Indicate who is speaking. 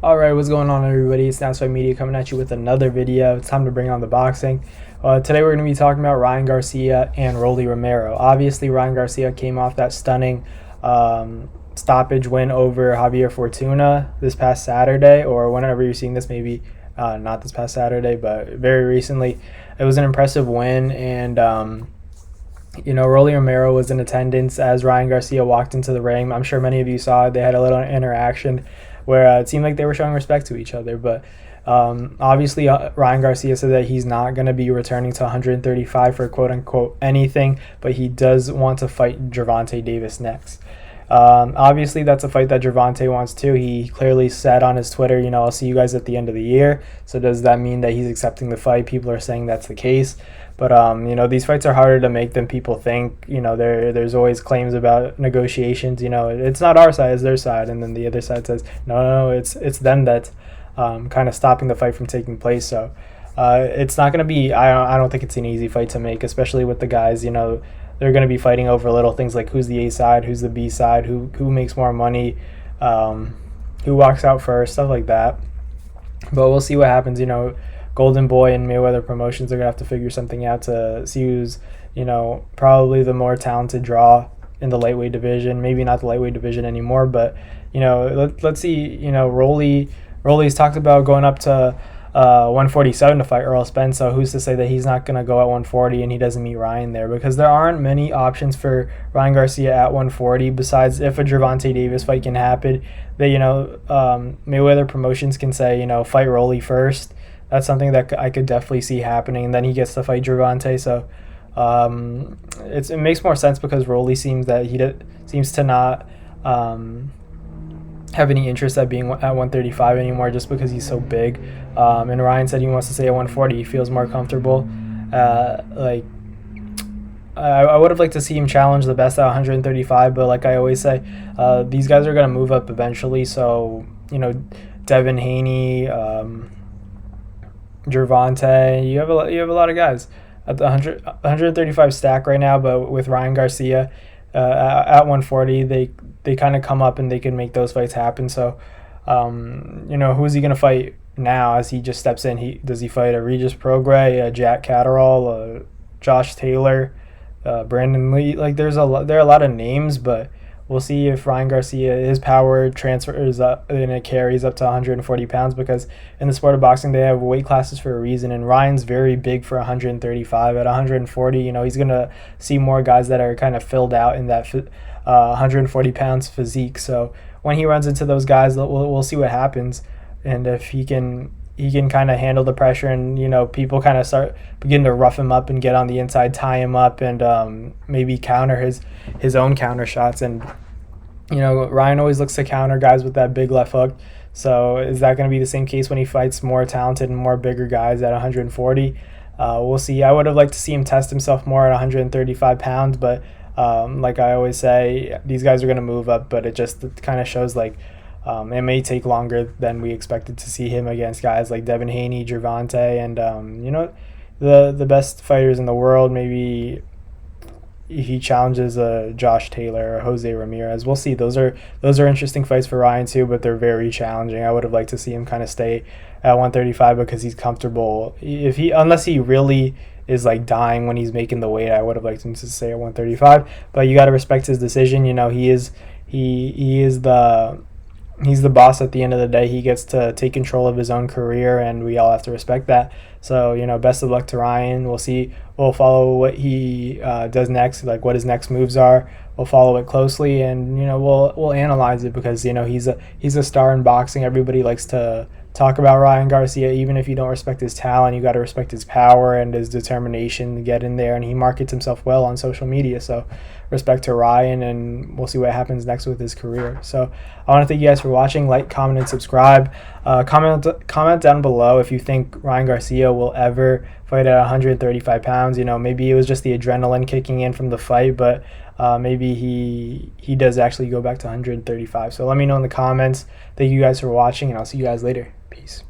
Speaker 1: Alright, what's going on everybody? It's Snapside Media coming at you with another video. It's time to bring on the boxing. Today we're going to be talking about Ryan Garcia and Rolly Romero. Obviously, Ryan Garcia came off that stunning stoppage win over Javier Fortuna this past Saturday, or whenever you're seeing this, maybe not this past Saturday, but very recently. It was an impressive win, and Rolly Romero was in attendance as Ryan Garcia walked into the ring. I'm sure many of you saw it. They had a little interaction where it seemed like they were showing respect to each other. But obviously, Ryan Garcia said that he's not going to be returning to 135 for quote-unquote anything, but he does want to fight Gervonta Davis next. Obviously, that's a fight that Gervonta wants too. He clearly said on his Twitter, I'll see you guys at the end of the year. So does that mean that he's accepting the fight? People are saying that's the case. But, these fights are harder to make than people think. There's always claims about negotiations. It's not our side, it's their side. And then the other side says, no, it's them that's kind of stopping the fight from taking place. So it's not going to be, I don't think it's an easy fight to make, especially with the guys, they're going to be fighting over little things like who's the A side, who's the B side, who makes more money, who walks out first, stuff like that. But we'll see what happens. Golden Boy and Mayweather Promotions are going to have to figure something out to see who's, probably the more talented draw in the lightweight division. Maybe not the lightweight division anymore, but, let's see, Rolly's talked about going up to 147 to fight Earl Spence, so who's to say that he's not going to go at 140 and he doesn't meet Ryan there, because there aren't many options for Ryan Garcia at 140 besides if a Gervonta Davis fight can happen. Mayweather Promotions can say, fight Rolly first. That's something that I could definitely see happening, and then he gets to fight Gervonta. So it makes more sense because Rolly seems to not have any interest at being at 135 anymore, just because he's so big. And Ryan said he wants to stay at 140. He feels more comfortable. I would have liked to see him challenge the best at 135, but like I always say, these guys are going to move up eventually. So, Devin Haney, Gervonta, you have a lot of guys at the 135 stack right now, but with Ryan Garcia at 140, they kind of come up and they can make those fights happen. So, who's he going to fight now as he just steps in? Does he fight a Regis Prograis, a Jack Catterall, Josh Taylor, Brandon Lee? Like there are a lot of names, but we'll see if Ryan Garcia, his power transfers up and it carries up to 140 pounds, because in the sport of boxing, they have weight classes for a reason, and Ryan's very big for 135. At 140, he's going to see more guys that are kind of filled out in that 140 pounds physique. So when he runs into those guys, we'll see what happens, and if he can kind of handle the pressure, and people kind of begin to rough him up and get on the inside, tie him up, and maybe counter his own counter shots. And Ryan always looks to counter guys with that big left hook. So is that going to be the same case when he fights more talented and more bigger guys at 140? We'll see. I would have liked to see him test himself more at 135 pounds, but like I always say, these guys are going to move up, but it kind of shows like it may take longer than we expected to see him against guys like Devin Haney, Gervonta, and the best fighters in the world. Maybe he challenges Josh Taylor or Jose Ramirez. We'll see. Those are interesting fights for Ryan too, but they're very challenging. I would have liked to see him kind of stay at 135 because he's comfortable. Unless he really is like dying when he's making the weight, I would have liked him to stay at 135. But you got to respect his decision. He's the boss at the end of the day. He gets to take control of his own career, and we all have to respect that. So, best of luck to Ryan. We'll see. We'll follow what he does next, like what his next moves are. We'll follow it closely, and we'll analyze it, because he's a star in boxing. Everybody likes to talk about Ryan Garcia. Even if you don't respect his talent, you got to respect his power and his determination to get in there, and he markets himself well on social media. So respect to Ryan, and we'll see what happens next with his career. So I want to thank you guys for watching. Like, comment, and subscribe. Comment down below if you think Ryan Garcia will ever fight at 135 pounds. Maybe it was just the adrenaline kicking in from the fight, but maybe he does actually go back to 135. So let me know in the comments. Thank you guys for watching, and I'll see you guys later. Peace.